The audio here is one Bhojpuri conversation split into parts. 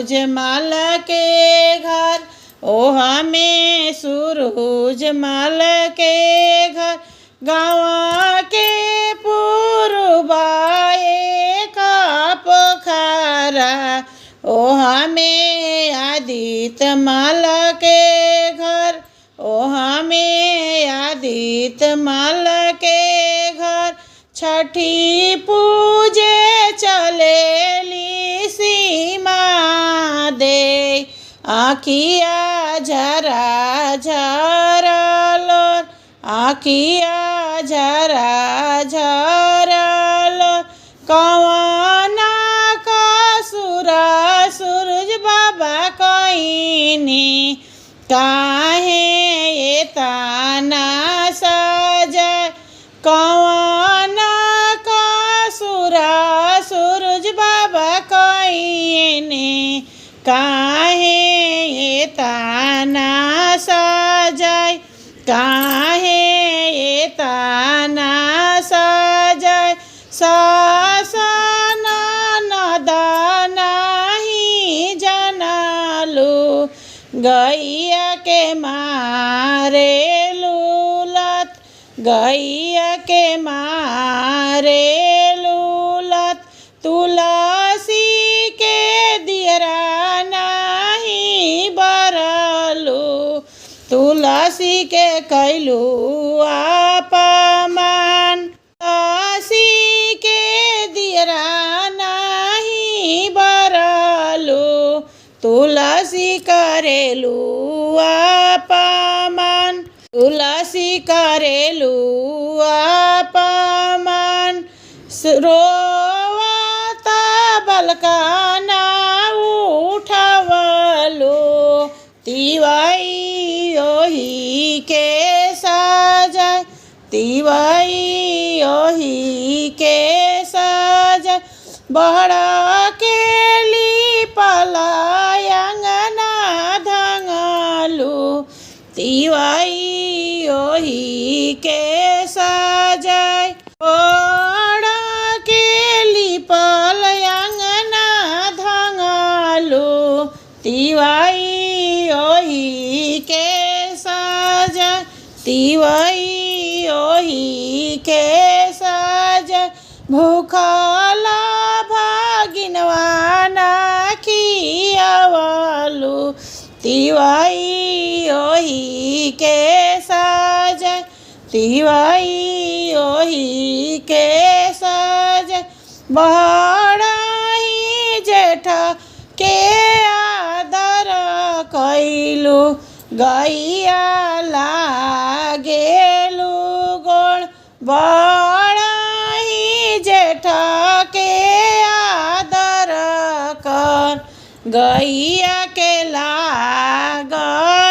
सूरज माल के घर, ओ हमें सूरज माल के घर। गाँव के पूर्वाए का पोखरा, ओ हमें आदित्य माल के घर, ओ हमें आदित्य माल के घर। छठी पूजे चलेली सीमा दे, आँखिया झरा झरा लोर, आँखिया झरा झरा लोर। कवना का सुरा सूरज बाबा कईनी, काहे ये ताना सजाए। कवना का सुरा सूरज बाबा कईनी, काहे ये ताना सजाए, काहे ये ताना सजाए। सासन नहीं जानलू, गैया के मारे लूलत, गैया के मारे लूलत। तुलसी के दियरा नहीं बरलू, तुलसी के कैलू अपमान। तुलसी के दियरा नहीं बरलू, तुलसी करेलू अपमान, तुलसी करेलू अपमान। रोवता बलका ना उठवलू, तिवाई ओही के सजाए, तिवाई ओही के सजाए। बहरा के लिपल अंगना धंगलू, तिवाई ओही के सजाए। बहरा के लिपल अंगना धंगलू, तिवाई ओही के सजाए, तिवाई ओही के सजाए। भूखला भागिनवा ना खियावलू, तिवाई ओही के सजाए, तिवाई ओही के सजाए। बहराही जेठा के आदर कैलू, गैया लागेलू गोड़। बहराही जेठा के आदर कर, गैया के लाग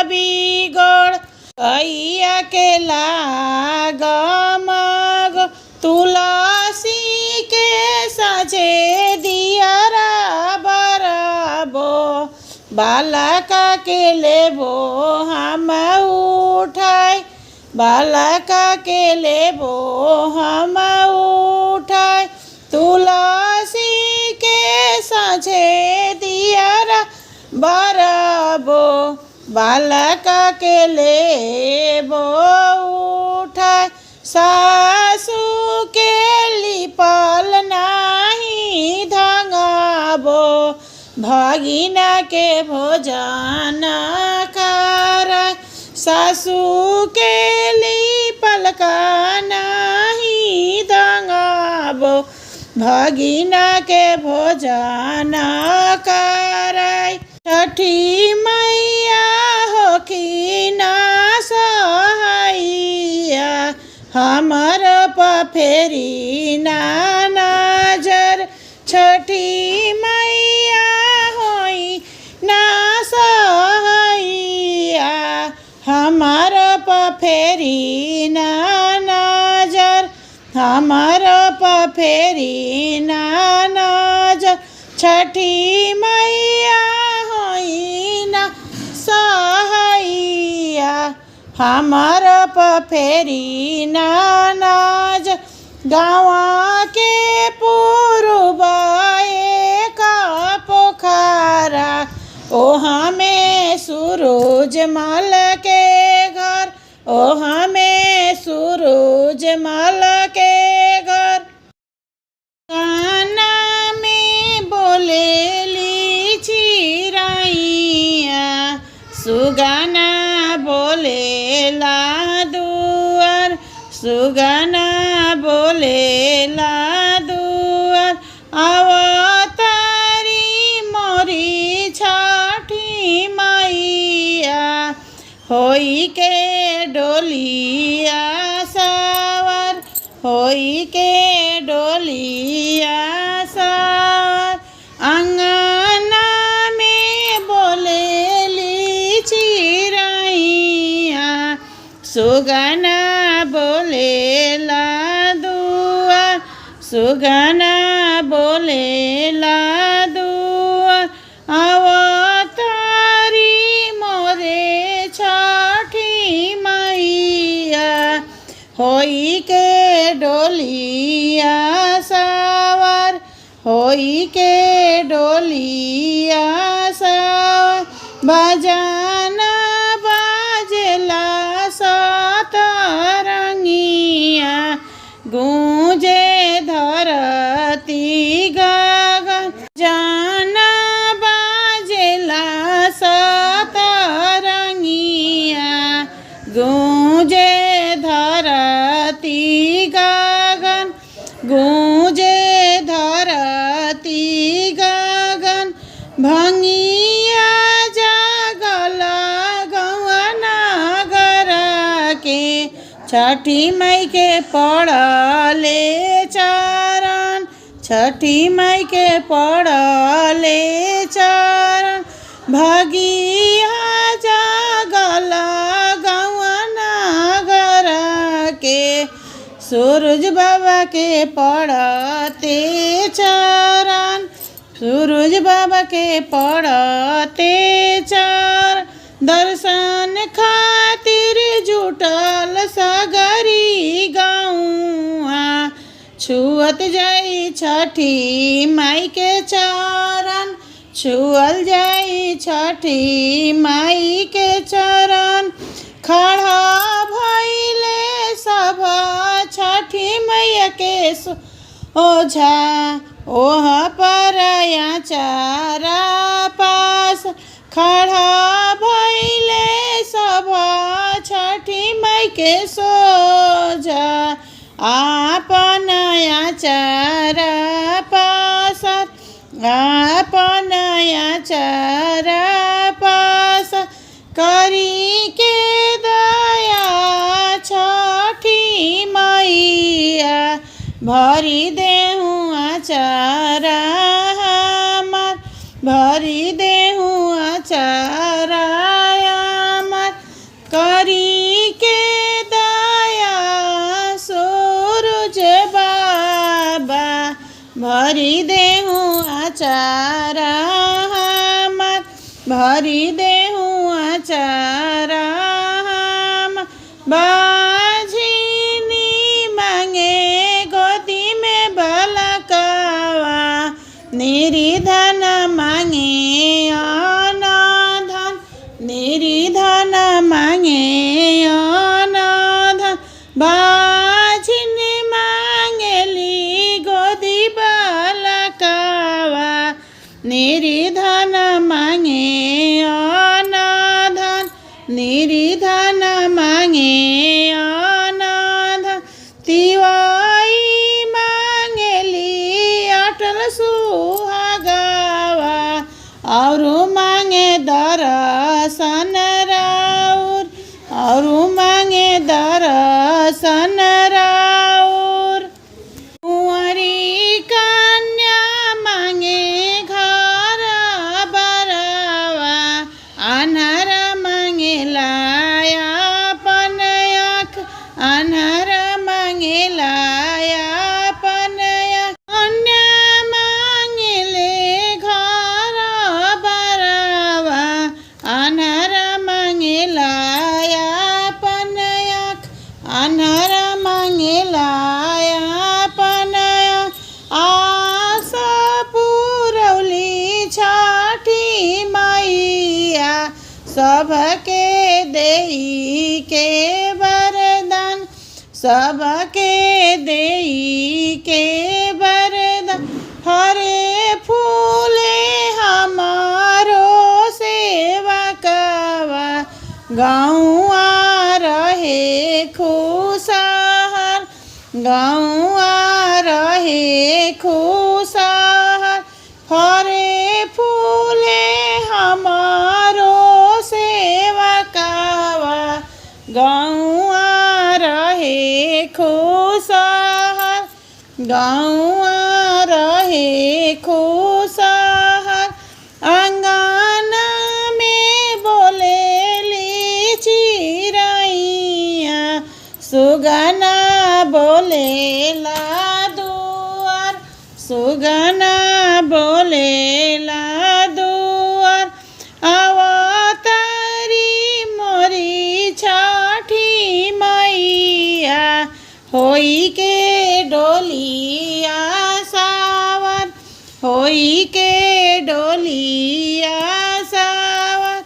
बिगड़, गैया के लाग मग। तुलसी के साझे दियरा बराबो, बालका के लेबो हम उठाए, बालका के लेबो हम उठाए। तुलसी के साझे दियरा बराबो, बालका के लेबो उठाए। सासू के लिपल नहीं धंगाबो, भगिना के भोजन कराए। सासू के लिपल का नहीं धंगाबो, भगिना के भोजन कराए। छठी मैया होखिन सहाइया, हमर पफेरी ना नजर। छठी मैया होई ना सहाइया, हमर पफेरी ना नजर, हमर पफेरी ना नजर। छठी मैया होई ना सहाइया, हमर पफेरी ना नजर। गाँव के पूर्वाए का पोखरा, ओ हमें सूरज मल के घर, ओ हमें सूरज मल के घर। गाना में बोलेली चिरैया, सुगाना बोलेला दुआर, सुगाना बोलेला दुआर। अवतारी मोरी छठी मैया, होई के डोलिया सवार, होई के डोलिया सवार। अंगना में बोलेली चिरैया, सुगना बोलेला दुआर, सुगना बोलेला दुआर। अवतारी मोरे छठी मैया, होई के डोलिया सवार, होई के डोलिया सवार। बजाना बाजेला सतरंगिया, गूंजे धरती गगन। जाना बाजेला सतरंगिया, गूंजे धरती गगन, गूंजे धरती गगन। भंगिया जागल गौआ नगर के, छठी मई के पड़ले चरण, छठी मई के पड़ले चरण। भगिया जागल गौआ नगर के, सूरज बाबा के पड़ते चरण, सूरज बाबा के पड़ते चरण। दर्शन खातिर जुटल सगरी गौआ, छुअत जाई छठी माई के चरण, छुअल जाई छठी माई के चरण। खड़ा भइले सब छठी मैया के ओझा, ओह पर चारा पास। खड़ा भइले सब छठी माई के सोझा, आपन चारा पास, आपन चारा पास। करी के दया छठी मैया, भरी देहूँ आचारा हमार, भरी देहूँ आचारा हमार। करी के दया सूरज बाबा, भरी देहूँ आचारा हमार, भरी देहूँ आचारा हमार। बाझिनी मांगे गोदी में बलकावा, निरिधन मांगे अनाधन, निरिधन मांगे अनाधन। बाझिनी मांगेली गोदी बलकावा, निरिधन मांगे अनाधन, निरिधन मांगे अनाधन। तिवाई मांगेली अटल सुहागावा, और मांगे दर्शन राउर, और मांगे दर्शन राउर। कुंवारी कन्या मांगे घर बरावा, अन्हर मांगेला अपन आँख, अन्हर मांगेला अपन आँख। कन्या मांगेले घर बरावा, अन्हर मांगेला अपन आँख, अन्हर मांगेला अपन आँख। आस पुरौली छठी माई सबके देई के वरदान, सबके देई के वरदान। हरे फूले हमारो सेवा कवा, गौआ रहे खुशहाल, गौआ रहे खुशहाल। हरे फूले हमारो सेवा कवा, गौआ रहे खुशहाल, गौआ रहे खुशहाल। आंगन में बोलेली चिरैया, सुगना बोलेला दुआर, सुगना बोलेला दुआर। अवतारी मोरी छठी मैया, होई के डोलिया सावर, होई के डोलिया सावर।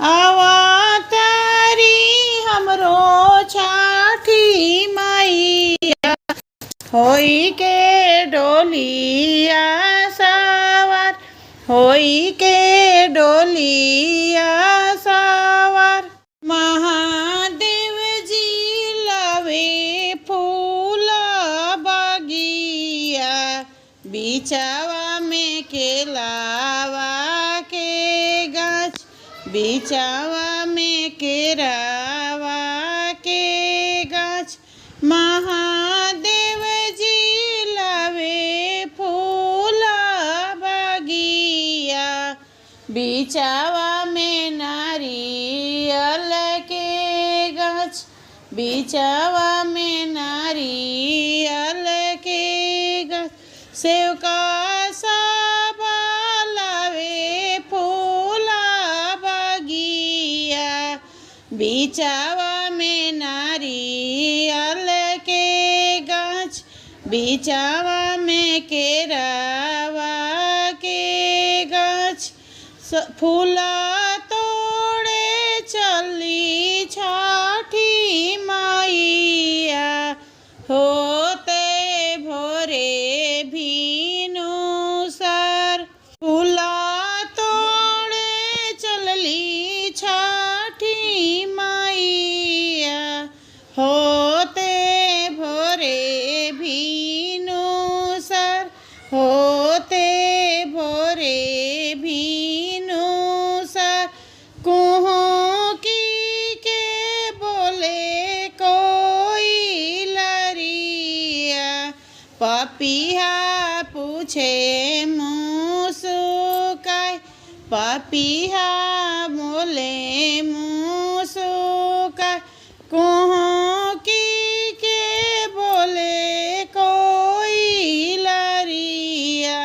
अवतारी हमरो छठी मैया, होई के डोलिया सावर, होई के डोलिया सावर। महादेव जी लावे फूल बगिया, बिचावा में केलावा के गाछ, बिचावा में केरावा के गाछ। महादेव जी लावे फूल बगिया, बिचावा में नारियल के गाछ, बिचावा में नारियल के गाछ। सेवका सब लावे फूल बगिया, बिचावा में नारियल के गाछ, बिचावा में केरावा के गाछ। फूला तोड़े चली छठी मैया, होते भोरे भीनु सर। फूला तोड़े चलली छठी मैया, होते भोरे भीनु सर, होते भोरे भीनु सर। कुहू की के बोले कोई लरिया, पपिया पूछे मुसुकाय, पपिया बोले मुसुकाय। कुहू की के बोले कोई लरिया,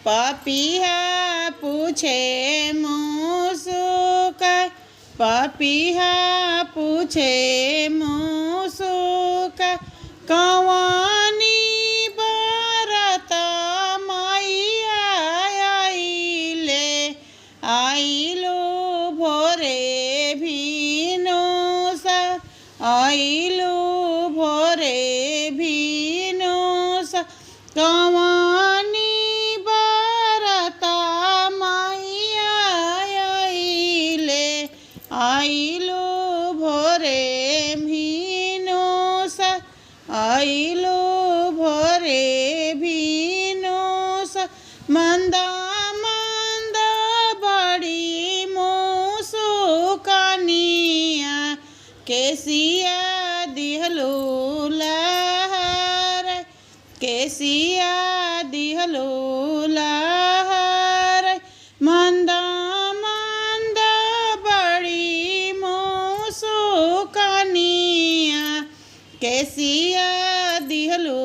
पपिया पूछे मुसुकाय, पपिया पूछे मुसुकाय। कवानी बरत मैया आइले, आइलो भोरे भीनु सर, आइलो भोरे भीनु सर। कवानी बरत मैया आइले, आइलो भोरे भीनु सर, आइलो भोरे भीनु सर। मंदा मंदा बड़ी मुसुकानिया, केसिया दिहलो लहर, केसिया दिहलो लहर। मंदा मंदा बड़ी मुसुकानिया, केसिया दिहलो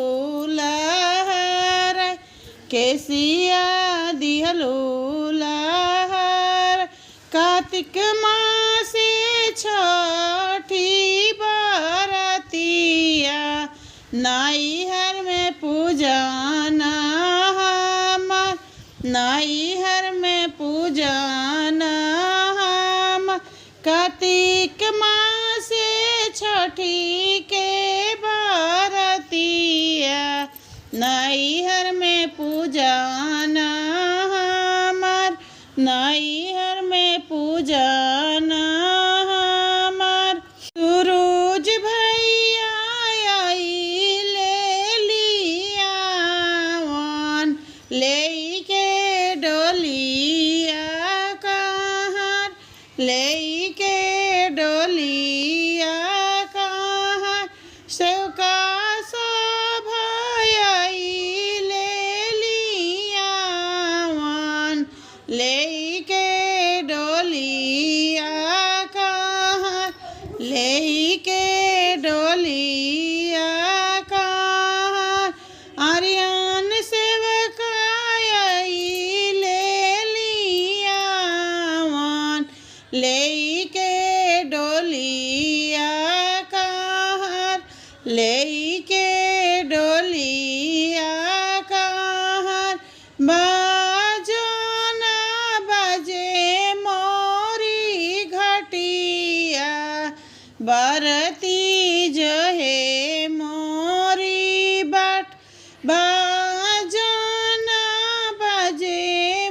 लहर, केसिया दिहलो लहर। कार्तिक मासे छठी बरतिया, नाइहर में पूजना हमार, नाइहर में पूजना हम। सेवका सभाई ले लियावन लेके डोलिया कहाँ लेके डोलिया कहाँ आर्यन सेवकाई ले लियावन लेके डोलिया कहाँ लेके डोलिया कहाँ बाजना बजे मोरी घटिया बरती जो है मोरी बाट बाजना बजे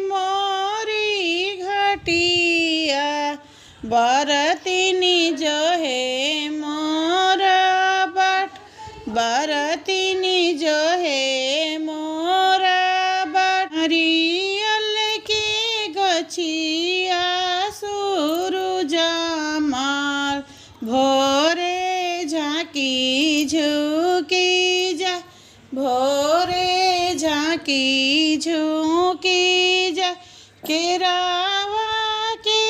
मोरी घटिया बरतिनी जो है मोरा बाट बरतिनी जो है मोरा बाट हरियल के गछिया सूरुजमाल भोरे झाँकी झुकी जा भोरे झाँकी झुकी जा केरावा के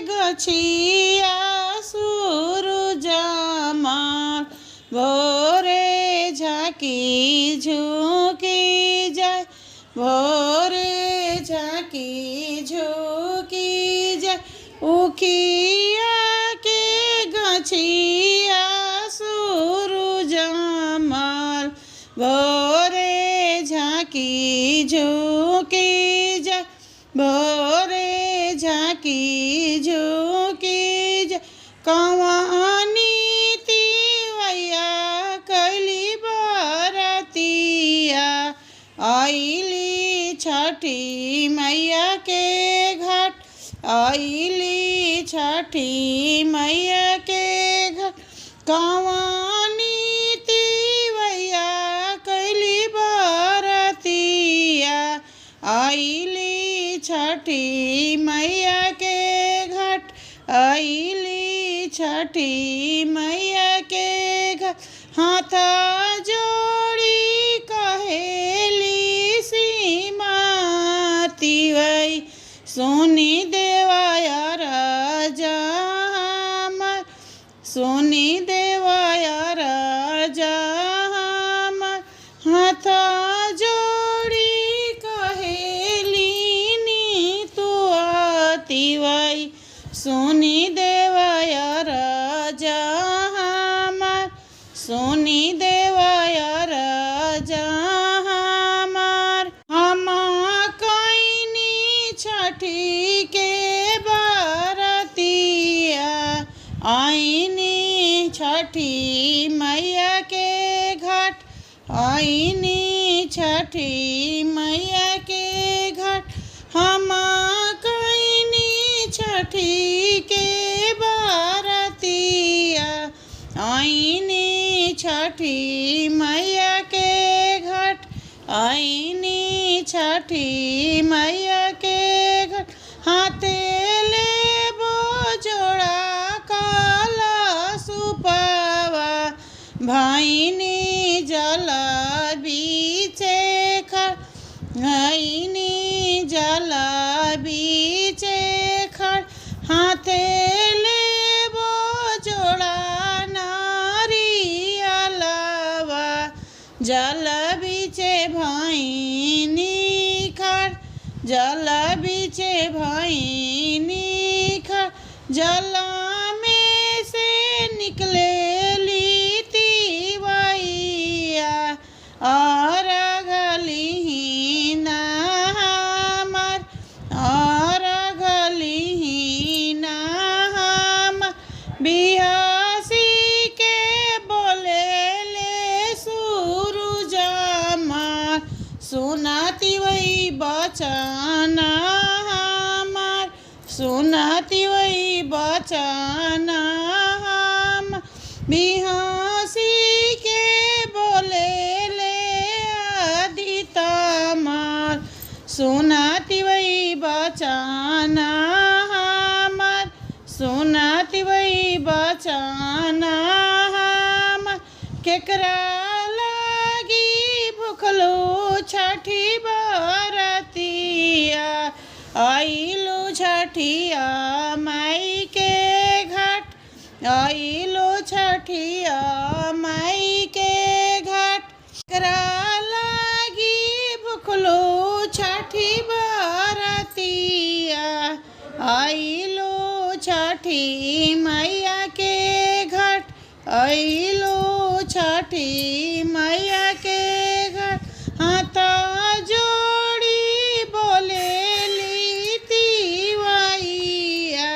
गछिया सूरुजमाल भोरे झाँकी झुकी जाय भोरे झाँकी झुकी जाय उखिया के गछिया सूरुजमाल भोरे झाँकी झुकी जाय भोरे झाँकी झुकी जाय कवानी तिवैया कैली बरतिया आइली छठी मैया के घाट आइली छठी मैया के घाट कवानी तिवैया कैली बरतिया आइली छठी मैया के घाट आइली छठी मैया के घाट हाथ जोड़ी कहेली सीमाती वै सोनी देवाया राजा हमर सोनी देवाया राजा हमर हाथ जोड़ी कहेली नीतु आती वै सोनी देवाया राजा हमर सोनी देवाया राजा हमर हम कैनी छठी के बरतिया आईनी छठी मैया के घाट आईनी छठी मैया के घाट हम कैनी छठी के बरतिया आईनी छठी मैया के घाट आईनी छठी मैया के घाट हाथे ले बो जोड़ा काला सुपावा भाईनी जल बीचे खड़ भाईनी जल बीचे खड़ हाथे ले बो जोड़ा नारियलवा जल बीचे भाईनी खड़ जल बीचे भाईनी खड़ जल में से निकले लीती वैया और गली ना हमर और गली ना हम बिहासी के बोले ले सूरुजमाल सुनाती वही बचना हमार सुनाती वही बचना हम बिहासी के बोले ले आदिता मार सुनाती वही बचना हमार सुनाती वही बचना हम के केकरा लागी भूखलो छठी बरतिया आइलो छठिया माई के घाट आइलो छठिया माई के घाट केकरा लागी भूखलो छठी बरतिया आइलो छठी मैया के घाट आइलो छठी मैया के घाट हाथ जोड़ी बोले तिवैया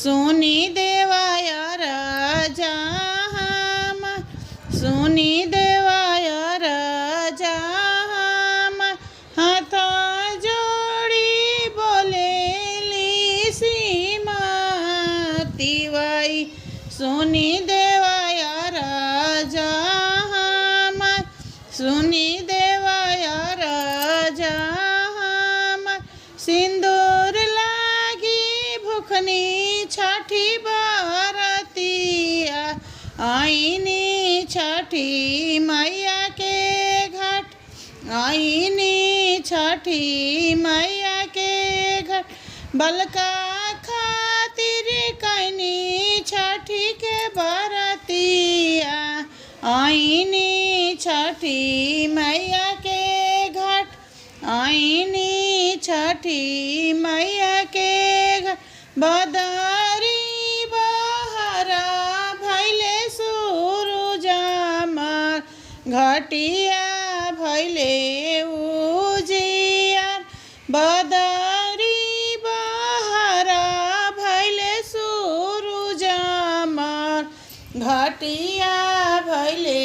सुनी देवाया राजा हम सुनी देवाया राजा हम हाथ जोड़ी बोले तिवई सुनी देवाया राजा हम सुनी देवाया राजा हम सिंदूर लागी भुखनी छठी बरतिया आईनी छठी मैया के घाट आईनी छठी मैया के घाट बलका खातिर कैनी छठी के बरतिया आईनी छठी मैया के घाट आईनी छठी मैया के घाट बदरी बहरा भैले सूरुजा मार घटिया भैले उजियार बदरी बहरा भैले सूरुजा मार घटिया भैले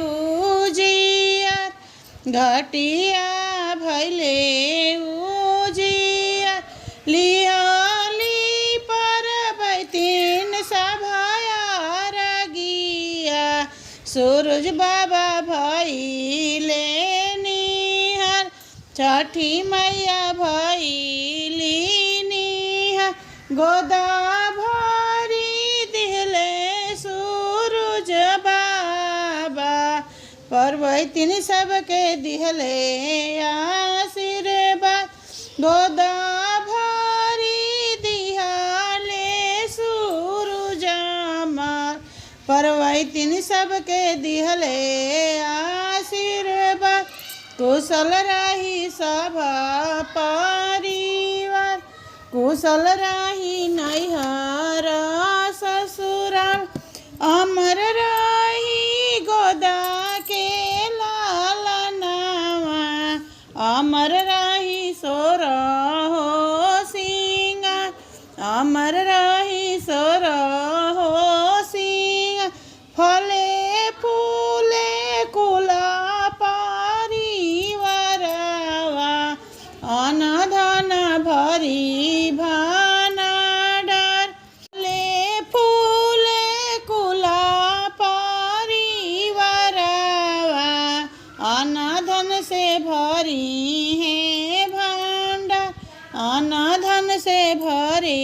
उजियार घटिया भैले उजियार लियाली पर बैतीन सभाया रगिया सूरज बाबा भैले निहार छठी मैया भैली निहार गोदा भरी दिहले सूरज बाबा परवैतिन सबके दिहले आशीर्वाद गोदा भरी दिहले सूरज मार परवैतिन सबके दिहले आशीर्वाद कुशल रही सब परिवार कुशल रही नैहर ससुराल अमर रही गोदा के लालनावा अमर रही सोर हो सिंगार अमर रही सोर हो सिंगार फले फूले कुला परिवारवा अन धन भरी भानाडर फले फूले कुला परिवारवा अन धन से भरी है भंडार अन धन से भरे